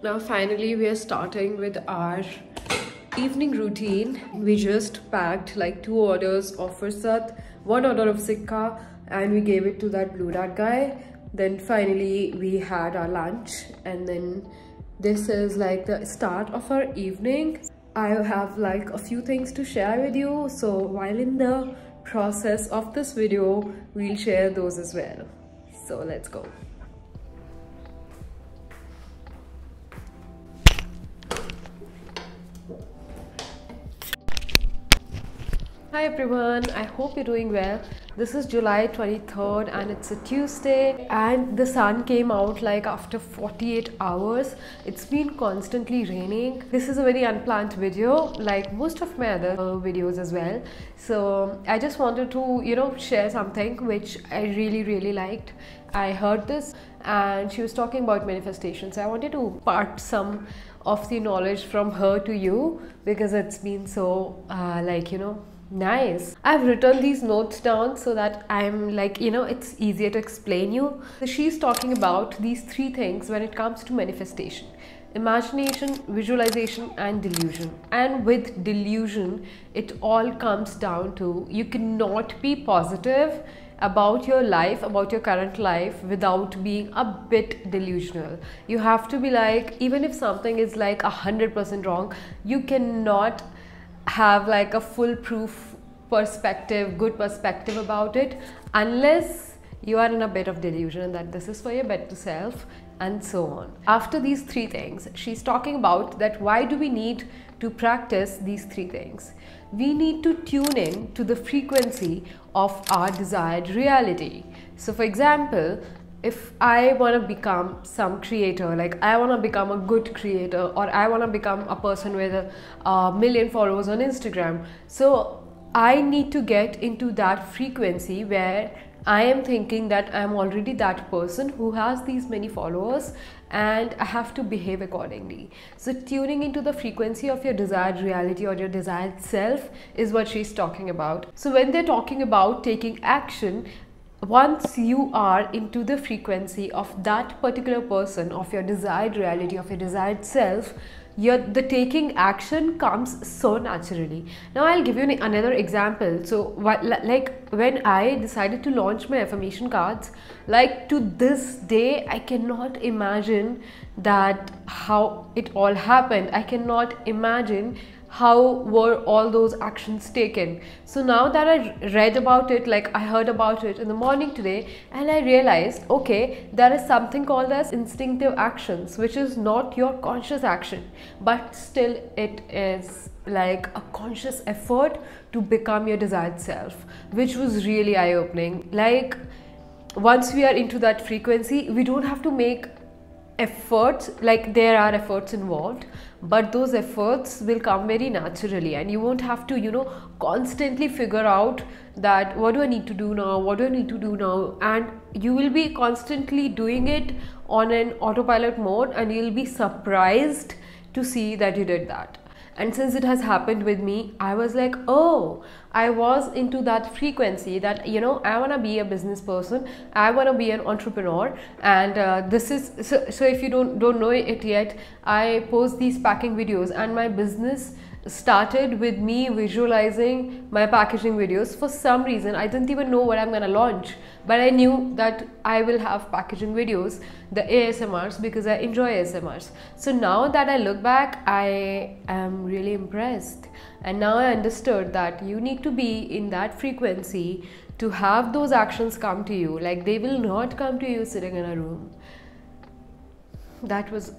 Now finally we are starting with our evening routine. We just packed like 2 orders of fursat, 1 order of sikka, and we gave it to that blue dart guy. Then finally we had our lunch, and then this is like the start of our evening. I have like a few things to share with you, so while in the process of this video we'll share those as well. So let's go. Hi everyone, I hope you're doing well. This is July 23rd and it's a Tuesday, and the sun came out like after 48 hours. It's been constantly raining. This is a very unplanned video, like most of my other videos as well. So I just wanted to, share something which I really liked. I heard this and she was talking about manifestation. So I wanted to part some of the knowledge from her to you because it's been so nice. I've written these notes down so that I'm like, it's easier to explain you. So she's talking about these 3 things when it comes to manifestation: imagination, visualization, and delusion. And with delusion, it all comes down to you cannot be positive about your life, about your current life, without being a bit delusional. You have to be like, even if something is like 100% wrong, you cannot have like a foolproof perspective, good perspective about it, unless you are in a bit of delusion that this is for your better self, and so on. After these 3 things, she's talking about that why do we need to practice these 3 things? We need to tune in to the frequency of our desired reality. So for example, if I want to become some creator, like I want to become a good creator, or I want to become a person with a million followers on Instagram, so I need to get into that frequency where I am thinking that I'm already that person who has these many followers and I have to behave accordingly. So tuning into the frequency of your desired reality or your desired self is what she's talking about. So when they're talking about taking action, once you are into the frequency of that particular person, of your desired reality, of your desired self, the taking action comes so naturally. Now I'll give you another example. So like when I decided to launch my affirmation cards, like to this day I cannot imagine that how it all happened. I cannot imagine how were all those actions taken. So now that I read about it, like I heard about it in the morning today, and I realized, okay, there is something called as instinctive actions, which is not your conscious action, but still it is like a conscious effort to become your desired self, which was really eye-opening. Like once we are into that frequency, we don't have to make efforts, like there are efforts involved, but those efforts will come very naturally, and you won't have to constantly figure out that what do I need to do now, what do I need to do now, and you will be constantly doing it on an autopilot mode, and you'll be surprised to see that you did that. And since it has happened with me, I was like, oh, I was into that frequency that, I want to be a business person, I want to be an entrepreneur. And this is, so if you don't know it yet, I post these packing videos, and my business started with me visualizing my packaging videos. For some reason, I didn't even know what I'm gonna launch, but I knew that I will have packaging videos, the ASMRs, because I enjoy ASMRs. So now that I look back, I am really impressed, and now I understood that you need to be in that frequency to have those actions come to you. Like they will not come to you sitting in a room. That was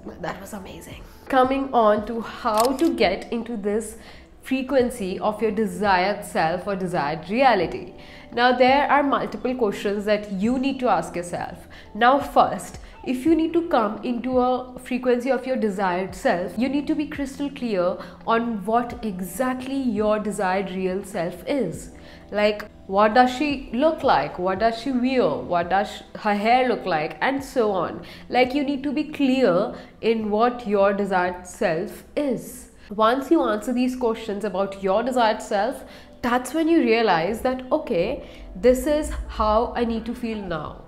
amazing. Coming on to how to get into this frequency of your desired self or desired reality. Now there are multiple questions that you need to ask yourself. Now first, if you need to come into a frequency of your desired self, you need to be crystal clear on what exactly your desired real self is. Like, what does she look like? What does she wear? What does her hair look like? And so on. Like, you need to be clear in what your desired self is. Once you answer these questions about your desired self, that's when you realize that, okay, this is how I need to feel now.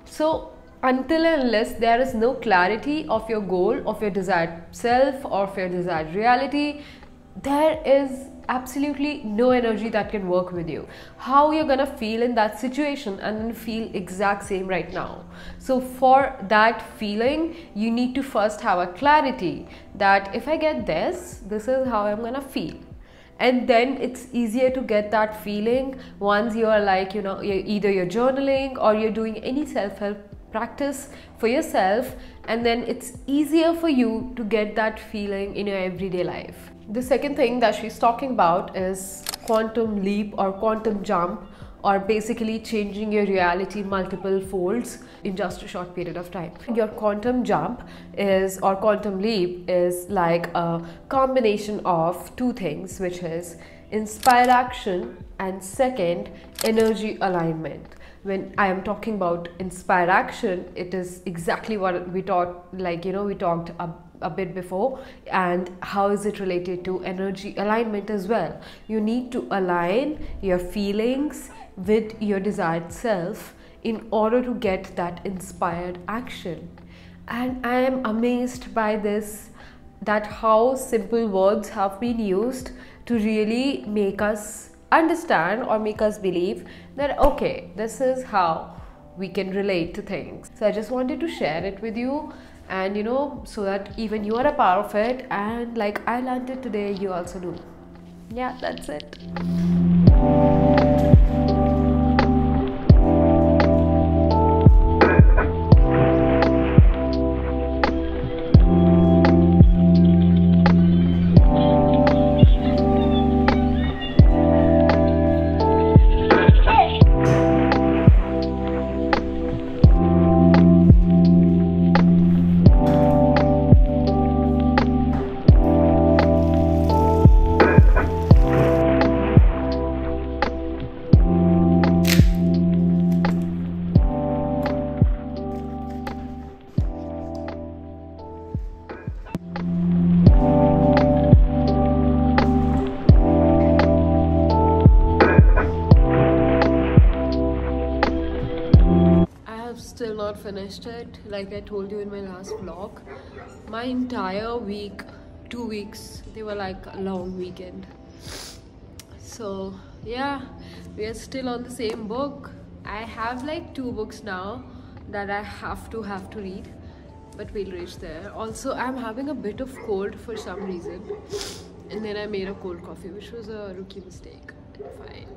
So until and unless there is no clarity of your goal, of your desired self, or of your desired reality, there is absolutely no energy that can work with you. How you're gonna feel in that situation and then feel exact same right now. So for that feeling, you need to first have a clarity that if I get this is how I'm gonna feel. And then it's easier to get that feeling once you are like, you know, either you're journaling or you're doing any self-help practice for yourself, and then it's easier for you to get that feeling in your everyday life. The second thing that she's talking about is quantum leap or quantum jump, or basically changing your reality multiple folds in just a short period of time. Your quantum jump is, or quantum leap is like a combination of two things, which is inspired action and second, energy alignment. When I am talking about inspired action, it is exactly what we taught, like, you know, we talked a bit before, and how is it related to energy alignment as well. You need to align your feelings with your desired self in order to get that inspired action. And I am amazed by this, that how simple words have been used to really make us understand or make us believe that okay, this is how we can relate to things. So I just wanted to share it with you, and you know, so that even you are a part of it, and like I learned it today, you also do. Yeah, that's it. Still not finished it. Like I told you in my last vlog, my entire week, 2 weeks, they were like a long weekend. So yeah, we are still on the same book. I have like 2 books now that I have to read, but we'll reach there. Also, I'm having a bit of cold for some reason, and then I made a cold coffee, which was a rookie mistake. Fine.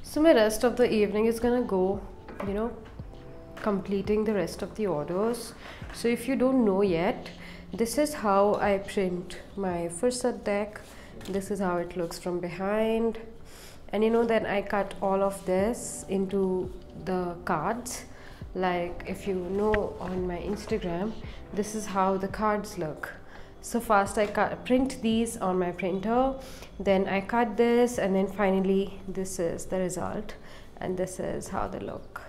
So my rest of the evening is gonna go, you know, completing the rest of the orders. So if you don't know yet, this is how I print my Fursat deck. This is how it looks from behind, and you know, then I cut all of this into the cards. Like if you know on my Instagram, this is how the cards look. So first I print these on my printer, then I cut this, and then finally this is the result, and this is how they look.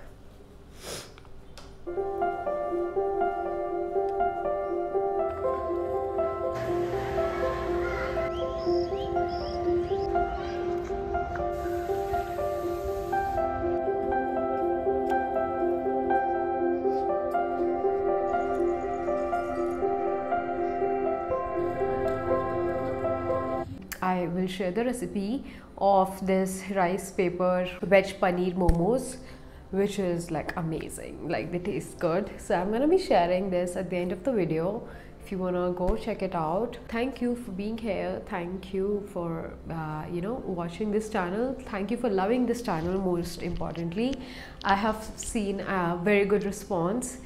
I will share the recipe of this rice paper veg paneer momos, which is like amazing, like they taste good. So I'm gonna be sharing this at the end of the video. If you wanna go check it out. Thank you for being here. Thank you for you know, watching this channel. Thank you for loving this channel. Most importantly, I have seen a very good response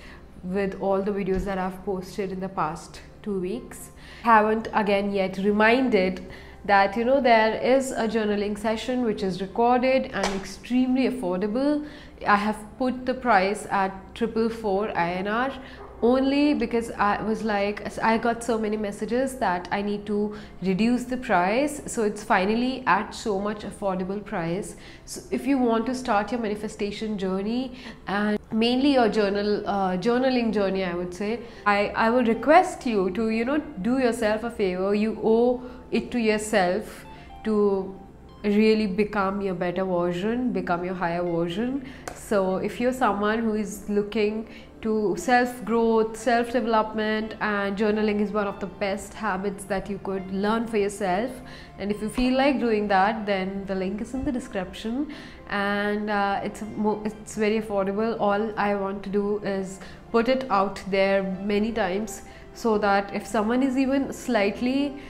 with all the videos that I've posted in the past 2 weeks. Haven't again yet reminded that, you know, there is a journaling session which is recorded and extremely affordable. I have put the price at 444 INR only because I was like, I got so many messages that I need to reduce the price, so it's finally at so much affordable price. So if you want to start your manifestation journey and mainly your journaling journey, I would say, I will request you to, you know, do yourself a favor. You owe it to yourself to really become your better version, become your higher version. So if you're someone who is looking to self-growth, self-development, and journaling is one of the best habits that you could learn for yourself, and if you feel like doing that, then the link is in the description. And it's very affordable. All I want to do is put it out there many times, so that if someone is even slightly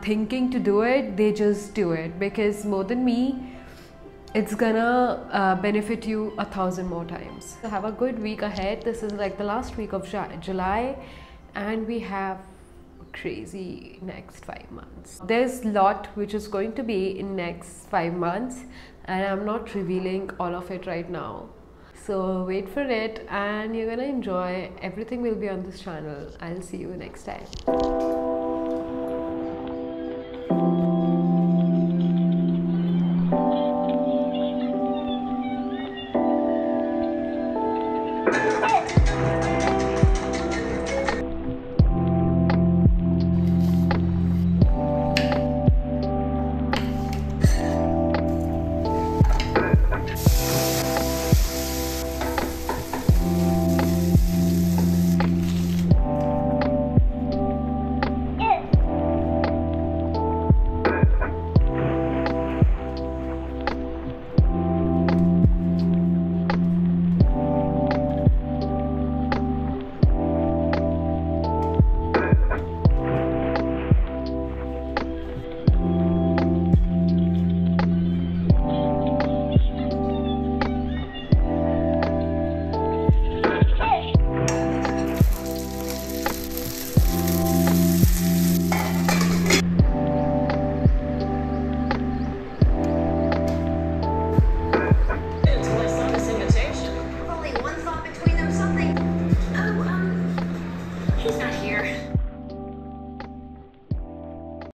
thinking to do it, they just do it, because more than me, it's gonna benefit you 1,000 more times. So have a good week ahead. This is like the last week of July, and we have a crazy next 5 months. There's a lot which is going to be in next 5 months, and I'm not revealing all of it right now. So wait for it, and you're gonna enjoy. Everything will be on this channel. I'll see you next time.